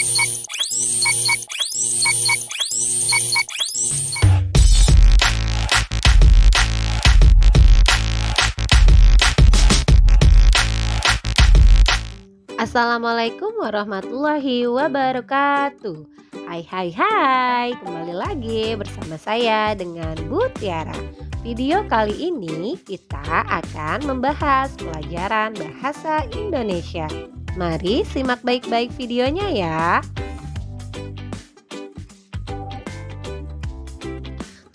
Assalamualaikum warahmatullahi wabarakatuh. Hai, kembali lagi bersama saya dengan Bu Tiara. Video kali ini kita akan membahas pelajaran bahasa Indonesia. Mari simak baik-baik videonya ya.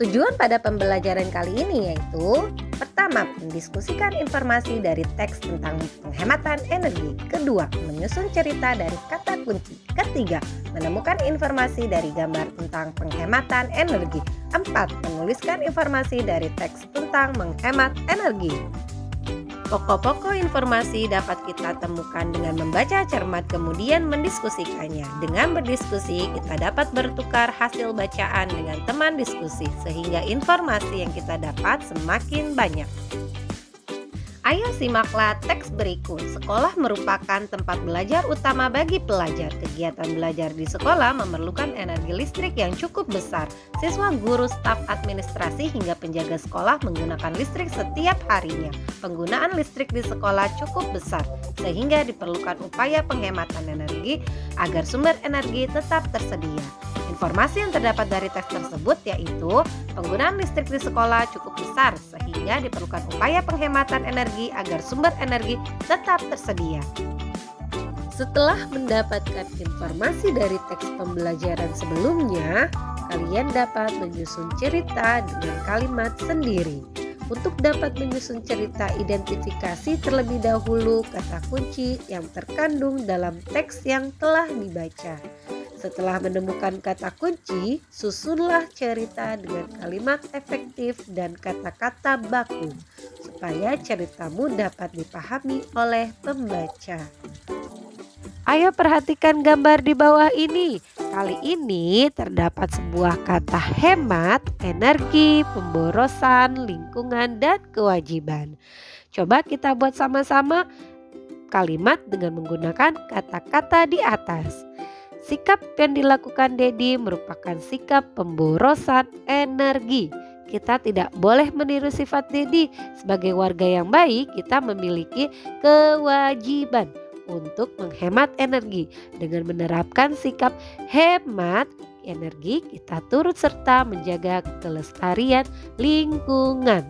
Tujuan pada pembelajaran kali ini yaitu: pertama, mendiskusikan informasi dari teks tentang penghematan energi. Kedua, menyusun cerita dari kata kunci. Ketiga, menemukan informasi dari gambar tentang penghematan energi. Empat, menuliskan informasi dari teks tentang menghemat energi. Pokok-pokok informasi dapat kita temukan dengan membaca cermat kemudian mendiskusikannya. Dengan berdiskusi, kita dapat bertukar hasil bacaan dengan teman diskusi sehingga informasi yang kita dapat semakin banyak. Ayo simaklah teks berikut. Sekolah merupakan tempat belajar utama bagi pelajar. Kegiatan belajar di sekolah memerlukan energi listrik yang cukup besar. Siswa, guru, staf administrasi hingga penjaga sekolah menggunakan listrik setiap harinya. Penggunaan listrik di sekolah cukup besar, sehingga diperlukan upaya penghematan energi agar sumber energi tetap tersedia. Informasi yang terdapat dari teks tersebut yaitu penggunaan listrik di sekolah cukup besar sehingga diperlukan upaya penghematan energi agar sumber energi tetap tersedia. Setelah mendapatkan informasi dari teks pembelajaran sebelumnya, kalian dapat menyusun cerita dengan kalimat sendiri. Untuk dapat menyusun cerita, identifikasi terlebih dahulu kata kunci yang terkandung dalam teks yang telah dibaca. Setelah menemukan kata kunci, susunlah cerita dengan kalimat efektif dan kata-kata baku, supaya ceritamu dapat dipahami oleh pembaca. Ayo perhatikan gambar di bawah ini. Kali ini terdapat sebuah kata hemat, energi, pemborosan, lingkungan, dan kewajiban. Coba kita buat sama-sama kalimat dengan menggunakan kata-kata di atas. Sikap yang dilakukan Dedi merupakan sikap pemborosan energi. Kita tidak boleh meniru sifat Dedi. Sebagai warga yang baik, kita memiliki kewajiban untuk menghemat energi. Dengan menerapkan sikap hemat energi, kita turut serta menjaga kelestarian lingkungan.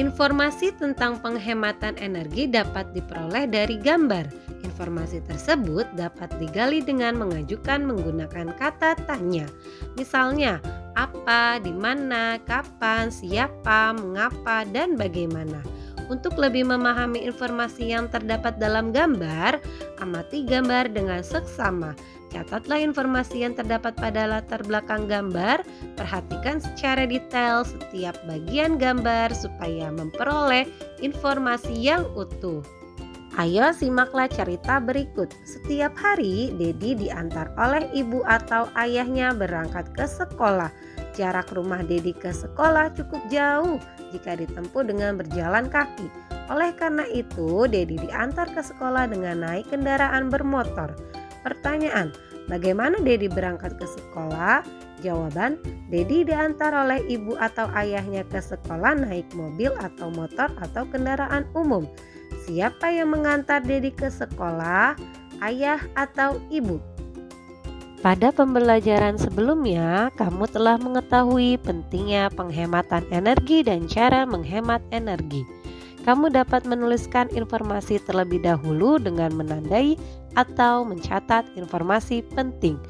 Informasi tentang penghematan energi dapat diperoleh dari gambar. Informasi tersebut dapat digali dengan mengajukan menggunakan kata tanya. Misalnya, apa, di mana, kapan, siapa, mengapa, dan bagaimana. Untuk lebih memahami informasi yang terdapat dalam gambar, amati gambar dengan seksama. Catatlah informasi yang terdapat pada latar belakang gambar. Perhatikan secara detail setiap bagian gambar supaya memperoleh informasi yang utuh. Ayo simaklah cerita berikut. Setiap hari Dedi diantar oleh ibu atau ayahnya berangkat ke sekolah. Jarak rumah Dedi ke sekolah cukup jauh jika ditempuh dengan berjalan kaki. Oleh karena itu, Dedi diantar ke sekolah dengan naik kendaraan bermotor. Pertanyaan, bagaimana Dedi berangkat ke sekolah? Jawaban, Dedi diantar oleh ibu atau ayahnya ke sekolah naik mobil atau motor atau kendaraan umum. Siapa yang mengantar Dedi ke sekolah? Ayah atau ibu? Pada pembelajaran sebelumnya, kamu telah mengetahui pentingnya penghematan energi dan cara menghemat energi. Kamu dapat menuliskan informasi terlebih dahulu dengan menandai atau mencatat informasi penting.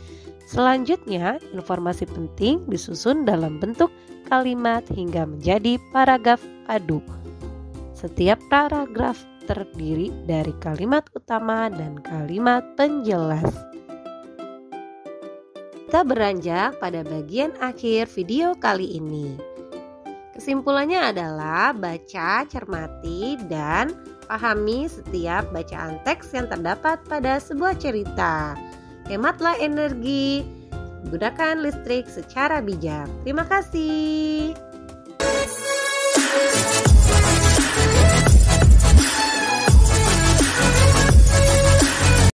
Selanjutnya, informasi penting disusun dalam bentuk kalimat hingga menjadi paragraf padu. Setiap paragraf terdiri dari kalimat utama dan kalimat penjelas. Kita beranjak pada bagian akhir video kali ini. Kesimpulannya adalah baca, cermati, dan pahami setiap bacaan teks yang terdapat pada sebuah cerita. Hematlah energi, gunakan listrik secara bijak. Terima kasih.